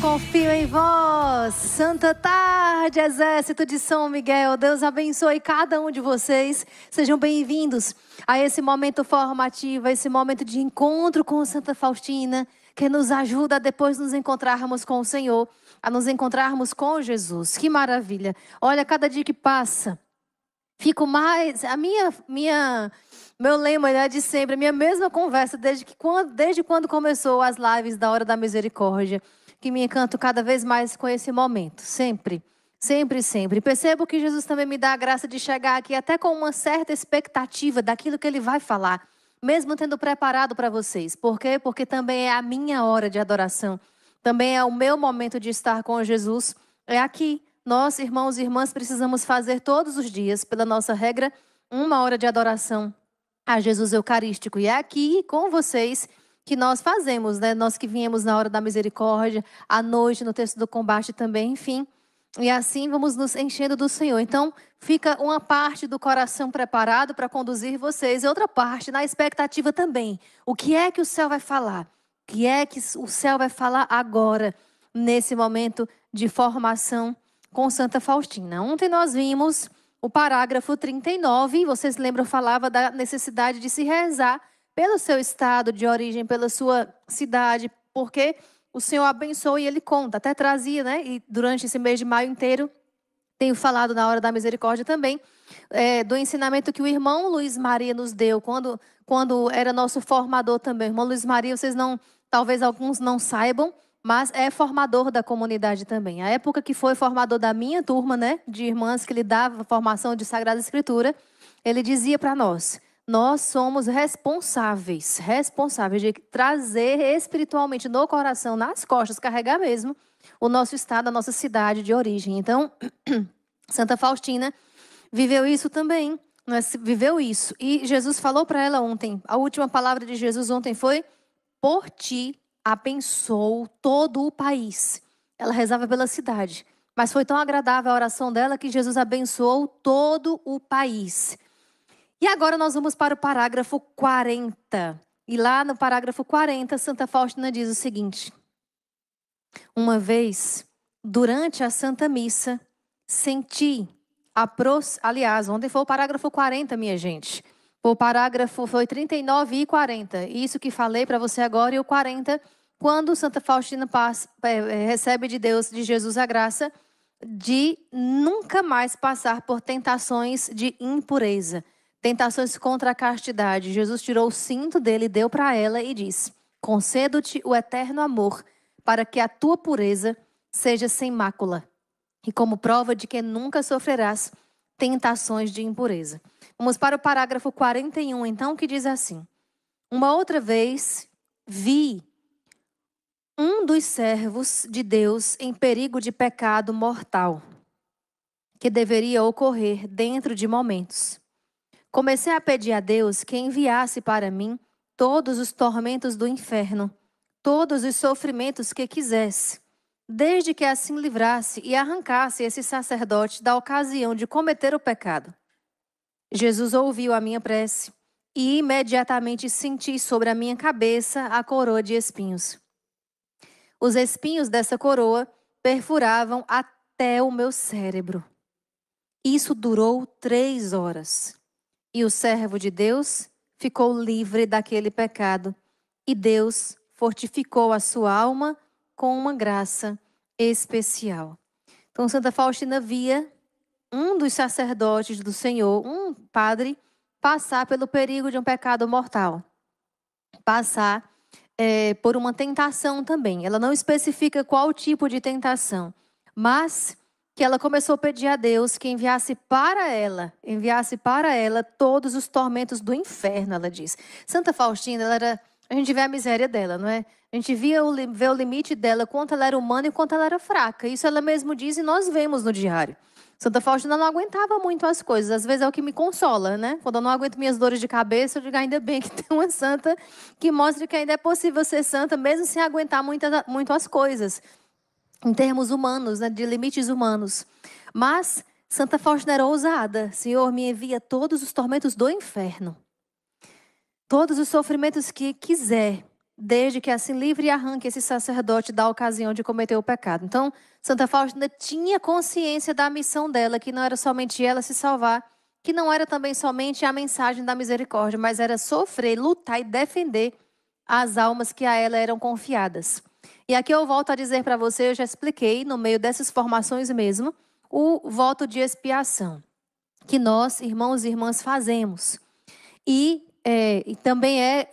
confio em vós. Santa tarde, exército de São Miguel. Deus abençoe cada um de vocês. Sejam bem-vindos a esse momento formativo, a esse momento de encontro com Santa Faustina, que nos ajuda a depois nos encontrarmos com o Senhor, a nos encontrarmos com Jesus. Que maravilha. Olha, cada dia que passa, fico mais... Meu lema é de sempre, a minha mesma conversa, desde quando começou as lives da Hora da Misericórdia, que me encanto cada vez mais com esse momento, sempre, sempre, sempre. Percebo que Jesus também me dá a graça de chegar aqui até com uma certa expectativa daquilo que Ele vai falar, mesmo tendo preparado para vocês. Por quê? Porque também é a minha hora de adoração, também é o meu momento de estar com Jesus, é aqui. Nós, irmãos e irmãs, precisamos fazer todos os dias, pela nossa regra, uma hora de adoração a Jesus Eucarístico. E é aqui com vocês que nós fazemos, né? Nós que viemos na hora da misericórdia, à noite, no texto do combate também, enfim. E assim vamos nos enchendo do Senhor. Então, fica uma parte do coração preparado para conduzir vocês, e outra parte na expectativa também. O que é que o céu vai falar? O que é que o céu vai falar agora, nesse momento de formação com Santa Faustina? Ontem nós vimos o parágrafo 39, vocês lembram, falava da necessidade de se rezar pelo seu estado de origem, pela sua cidade, porque o Senhor abençoa e Ele conta. Até trazia, né? E durante esse mês de maio inteiro, tenho falado na Hora da Misericórdia também, do ensinamento que o irmão Luiz Maria nos deu, quando era nosso formador também. O irmão Luiz Maria, vocês não, talvez alguns não saibam, mas é formador da comunidade também. A época que foi formador da minha turma, né, de irmãs que lhe dava formação de Sagrada Escritura, ele dizia para nós somos responsáveis de trazer espiritualmente no coração, nas costas, carregar mesmo o nosso estado, a nossa cidade de origem. Então, Santa Faustina viveu isso também, viveu isso. E Jesus falou para ela ontem, a última palavra de Jesus ontem foi: por ti abençoou todo o país. Ela rezava pela cidade, mas foi tão agradável a oração dela que Jesus abençoou todo o país. E agora nós vamos para o parágrafo 40. E lá no parágrafo 40, Santa Faustina diz o seguinte: uma vez, durante a Santa Missa, senti aliás, ontem foi o parágrafo 40, minha gente. O parágrafo foi 39 e 40. Isso que falei para você agora. E o 40, quando Santa Faustina recebe de Deus, de Jesus, a graça de nunca mais passar por tentações de impureza, tentações contra a castidade. Jesus tirou o cinto dele, deu para ela e disse: concedo-te o eterno amor, para que a tua pureza seja sem mácula, e como prova de que nunca sofrerás tentações de impureza. Vamos para o parágrafo 41, então, que diz assim: uma outra vez vi um dos servos de Deus em perigo de pecado mortal, que deveria ocorrer dentro de momentos. Comecei a pedir a Deus que enviasse para mim todos os tormentos do inferno, todos os sofrimentos que quisesse, desde que assim livrasse e arrancasse esse sacerdote da ocasião de cometer o pecado. Jesus ouviu a minha prece e imediatamente senti sobre a minha cabeça a coroa de espinhos. Os espinhos dessa coroa perfuravam até o meu cérebro. Isso durou 3 horas. E o servo de Deus ficou livre daquele pecado. E Deus fortificou a sua alma com uma graça especial. Então, Santa Faustina via um dos sacerdotes do Senhor, um padre, passar pelo perigo de um pecado mortal. Passar por uma tentação também. Ela não especifica qual tipo de tentação, mas que ela começou a pedir a Deus que enviasse para ela todos os tormentos do inferno, ela diz. Santa Faustina, a gente vê a miséria dela, não é? A gente vê o limite dela, quanto ela era humana e quanto ela era fraca. Isso ela mesma diz e nós vemos no diário. Santa Faustina não aguentava muito as coisas. Às vezes é o que me consola, né? Quando eu não aguento minhas dores de cabeça, eu digo, ainda bem que tem uma santa que mostra que ainda é possível ser santa, mesmo sem aguentar muito as coisas, em termos humanos, né? De limites humanos. Mas Santa Faustina era ousada. Senhor, me envia todos os tormentos do inferno, todos os sofrimentos que quiser, desde que assim livre e arranque esse sacerdote da ocasião de cometer o pecado. Então, Santa Faustina tinha consciência da missão dela, que não era somente ela se salvar, que não era também somente a mensagem da misericórdia, mas era sofrer, lutar e defender as almas que a ela eram confiadas. E aqui eu volto a dizer para você, eu já expliquei no meio dessas formações mesmo, o voto de expiação, que nós, irmãos e irmãs, fazemos. E também é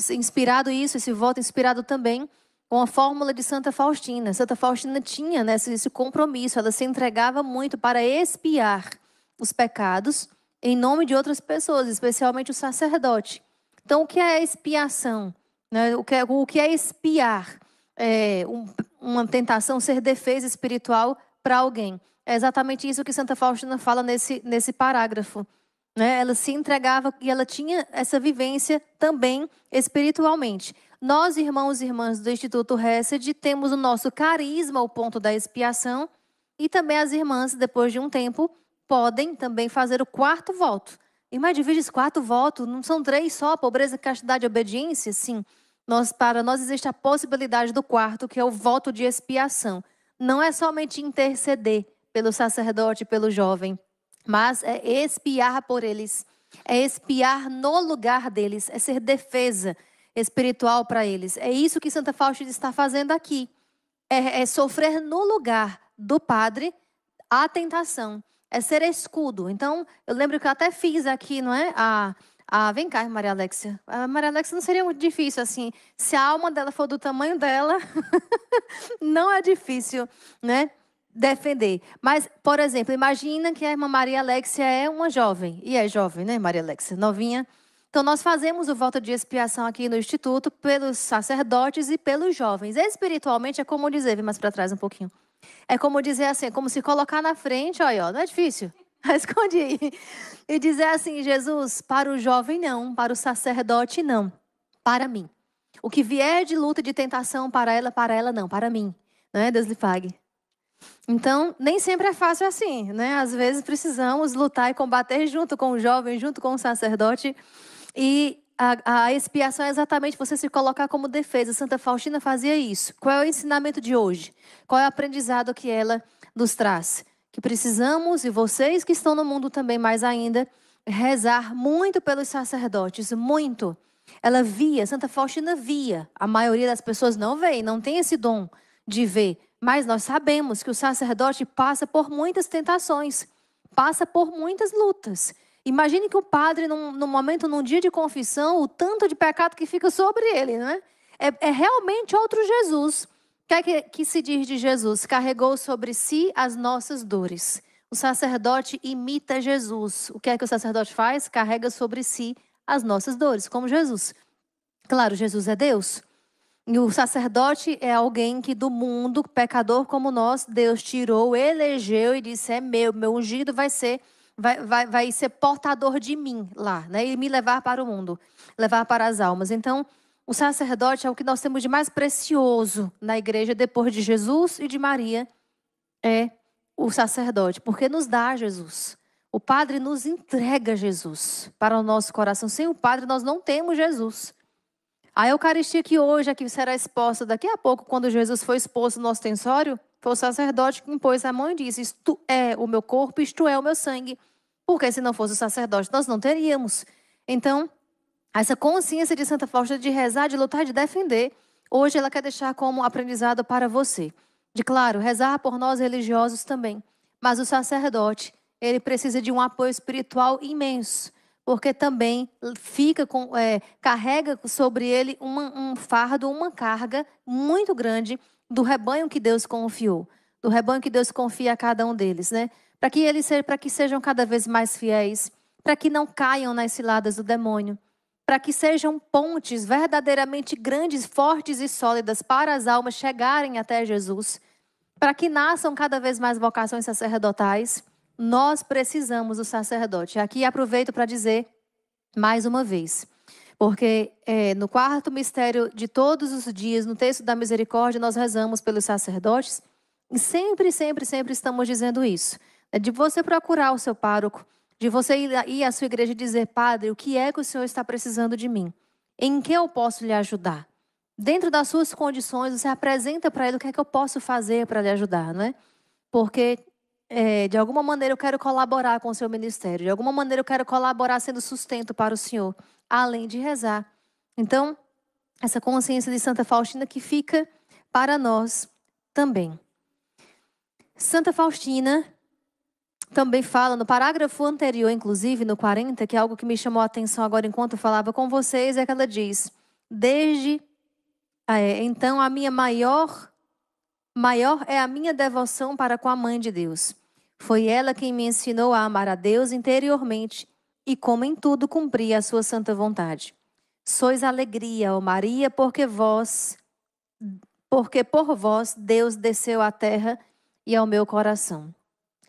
inspirado isso, esse voto inspirado também com a fórmula de Santa Faustina. Santa Faustina tinha, né, esse compromisso, ela se entregava muito para expiar os pecados em nome de outras pessoas, especialmente o sacerdote. Então, o que é expiação? Né? O que é expiar? Uma tentação, ser defesa espiritual para alguém. É exatamente isso que Santa Faustina fala nesse parágrafo. Né? Ela se entregava e ela tinha essa vivência também espiritualmente. Nós, irmãos e irmãs do Instituto Hesed, temos o nosso carisma ao ponto da expiação, e também as irmãs, depois de um tempo, podem também fazer o quarto voto. Irmã, divide esse quarto voto, não são 3 só, pobreza, castidade e obediência? Sim, para nós existe a possibilidade do quarto, que é o voto de expiação. Não é somente interceder pelo sacerdote, pelo jovem, mas é expiar por eles, é expiar no lugar deles, é ser defesa espiritual para eles. É isso que Santa Faustina está fazendo aqui. É sofrer no lugar do padre a tentação, é ser escudo. Então, eu lembro que eu até fiz aqui, não é? Vem cá, Maria Alexia. A Maria Alexia não seria muito difícil, assim. Se a alma dela for do tamanho dela, não é difícil, né? Defender. Mas, por exemplo, imagina que a irmã Maria Alexia é uma jovem. E é jovem, né, Maria Alexia? Novinha. Então, nós fazemos o voto de expiação aqui no Instituto pelos sacerdotes e pelos jovens. Espiritualmente, é como dizer, vem mais para trás um pouquinho. É como dizer assim, é como se colocar na frente, olha, não é difícil. Esconde aí. E dizer assim, Jesus, para o jovem não, para o sacerdote não, para mim. O que vier de luta e de tentação para ela não, para mim. Não é, Deus lhe pague. Então, nem sempre é fácil assim, né? Às vezes precisamos lutar e combater junto com o jovem, junto com o sacerdote. E a expiação é exatamente você se colocar como defesa. Santa Faustina fazia isso. Qual é o ensinamento de hoje? Qual é o aprendizado que ela nos traz? Que precisamos, e vocês que estão no mundo também mais ainda, rezar muito pelos sacerdotes, muito. Ela via, Santa Faustina via. A maioria das pessoas não vê, não tem esse dom de ver. Mas nós sabemos que o sacerdote passa por muitas tentações, passa por muitas lutas. Imagine que o padre, num dia de confissão, o tanto de pecado que fica sobre ele, não é? É realmente outro Jesus. O que é que se diz de Jesus? Carregou sobre si as nossas dores. O sacerdote imita Jesus. O que é que o sacerdote faz? Carrega sobre si as nossas dores, como Jesus. Claro, Jesus é Deus. E o sacerdote é alguém que do mundo, pecador como nós, Deus tirou, elegeu e disse, é meu ungido vai ser portador de mim lá, né? E me levar para o mundo, levar para as almas. Então, o sacerdote é o que nós temos de mais precioso na igreja, depois de Jesus e de Maria, é o sacerdote, porque nos dá Jesus. O padre nos entrega Jesus para o nosso coração. Sem o padre, nós não temos Jesus. A Eucaristia que hoje aqui será exposta daqui a pouco, quando Jesus foi exposto no ostensório, foi o sacerdote que impôs a mão e disse, isto é o meu corpo, isto é o meu sangue. Porque se não fosse o sacerdote, nós não teríamos. Então, essa consciência de Santa Faustina de rezar, de lutar, de defender, hoje ela quer deixar como aprendizado para você. De claro, rezar por nós religiosos também. Mas o sacerdote, ele precisa de um apoio espiritual imenso. Porque também carrega sobre ele um fardo, uma carga muito grande do rebanho que Deus confiou. Do rebanho que Deus confia a cada um deles, né? Para que sejam cada vez mais fiéis, para que não caiam nas ciladas do demônio, para que sejam pontes verdadeiramente grandes, fortes e sólidas para as almas chegarem até Jesus, para que nasçam cada vez mais vocações sacerdotais. Nós precisamos do sacerdote. Aqui aproveito para dizer mais uma vez, porque no quarto mistério de todos os dias, no texto da misericórdia, nós rezamos pelos sacerdotes e sempre, sempre, sempre estamos dizendo isso. De você procurar o seu pároco, de você ir à sua igreja e dizer, padre, o que é que o senhor está precisando de mim? Em que eu posso lhe ajudar? dentro das suas condições, você apresenta para ele o que é que eu posso fazer para lhe ajudar, né? Porque de alguma maneira eu quero colaborar com o seu ministério, de alguma maneira eu quero colaborar sendo sustento para o Senhor, além de rezar. Então, essa consciência de Santa Faustina que fica para nós também. Santa Faustina também fala no parágrafo anterior, inclusive no 40, que é algo que me chamou a atenção agora enquanto eu falava com vocês, é que ela diz: então a minha maior é a minha devoção para com a Mãe de Deus. Foi ela quem me ensinou a amar a Deus interiormente e como em tudo cumprir a sua santa vontade. Sois alegria, ó Maria, porque por vós Deus desceu à terra e ao meu coração.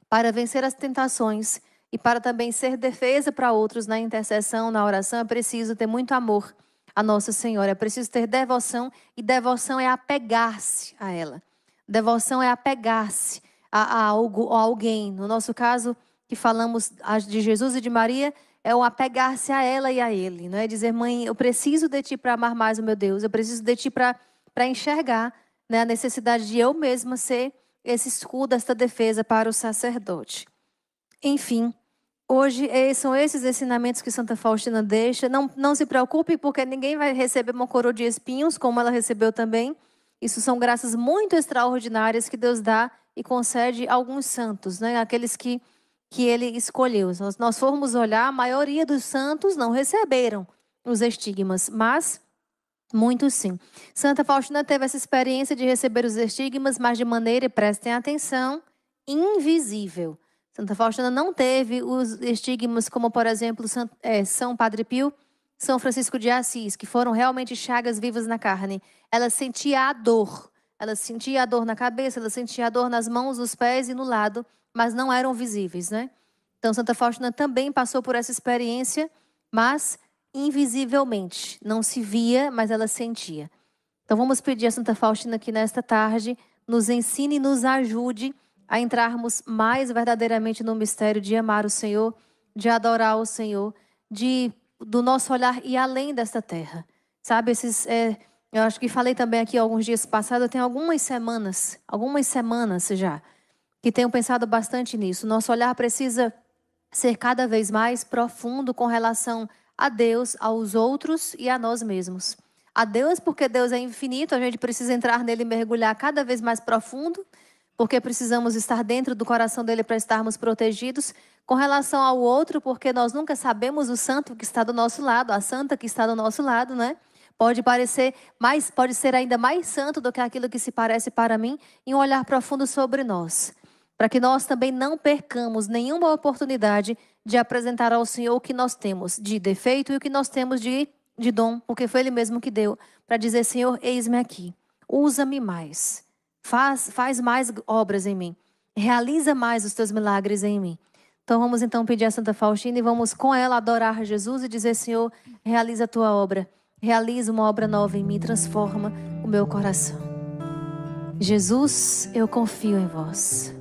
Para vencer as tentações e para também ser defesa para outros na intercessão, na oração, é preciso ter muito amor a Nossa Senhora. É preciso ter devoção, e devoção é apegar-se a ela. Devoção é apegar-se a alguém. No nosso caso, que falamos de Jesus e de Maria, é o apegar-se a ela e a ele. Não é dizer: mãe, eu preciso de ti para amar mais o meu Deus. Eu preciso de ti para enxergar, né, a necessidade de eu mesma ser esse escudo, esta defesa para o sacerdote. Enfim, hoje são esses ensinamentos que Santa Faustina deixa. Não se preocupe, porque ninguém vai receber uma coroa de espinhos, como ela recebeu também. Isso são graças muito extraordinárias que Deus dá e concede a alguns santos, né? Aqueles que ele escolheu. Se nós formos olhar, a maioria dos santos não receberam os estigmas, mas muitos sim. Santa Faustina teve essa experiência de receber os estigmas, mas de maneira, e prestem atenção, invisível. Santa Faustina não teve os estigmas como, por exemplo, São Padre Pio, São Francisco de Assis, que foram realmente chagas vivas na carne. Ela sentia a dor. Ela sentia a dor na cabeça, ela sentia a dor nas mãos, nos pés e no lado, mas não eram visíveis, né? Então, Santa Faustina também passou por essa experiência, mas invisivelmente. Não se via, mas ela sentia. Então vamos pedir a Santa Faustina que nesta tarde nos ensine e nos ajude a entrarmos mais verdadeiramente no mistério de amar o Senhor, de adorar o Senhor, do nosso olhar ir além desta terra. Sabe, eu acho que falei também aqui alguns dias passados, eu tenho algumas semanas já, que tenho pensado bastante nisso. Nosso olhar precisa ser cada vez mais profundo com relação a Deus, aos outros e a nós mesmos. A Deus, porque Deus é infinito, a gente precisa entrar nele e mergulhar cada vez mais profundo, porque precisamos estar dentro do coração dele para estarmos protegidos. Com relação ao outro, porque nós nunca sabemos o santo que está do nosso lado, a santa que está do nosso lado, né? Pode ser ainda mais santo do que aquilo que se parece para mim, em um olhar profundo sobre nós. Para que nós também não percamos nenhuma oportunidade de apresentar ao Senhor o que nós temos de defeito e o que nós temos de dom, porque foi Ele mesmo que deu, para dizer: Senhor, eis-me aqui, usa-me mais, faz mais obras em mim, realiza mais os teus milagres em mim. Então vamos pedir a Santa Faustina e vamos com ela adorar Jesus e dizer: Senhor, realiza a tua obra, realiza uma obra nova em mim, transforma o meu coração. Jesus, eu confio em vós.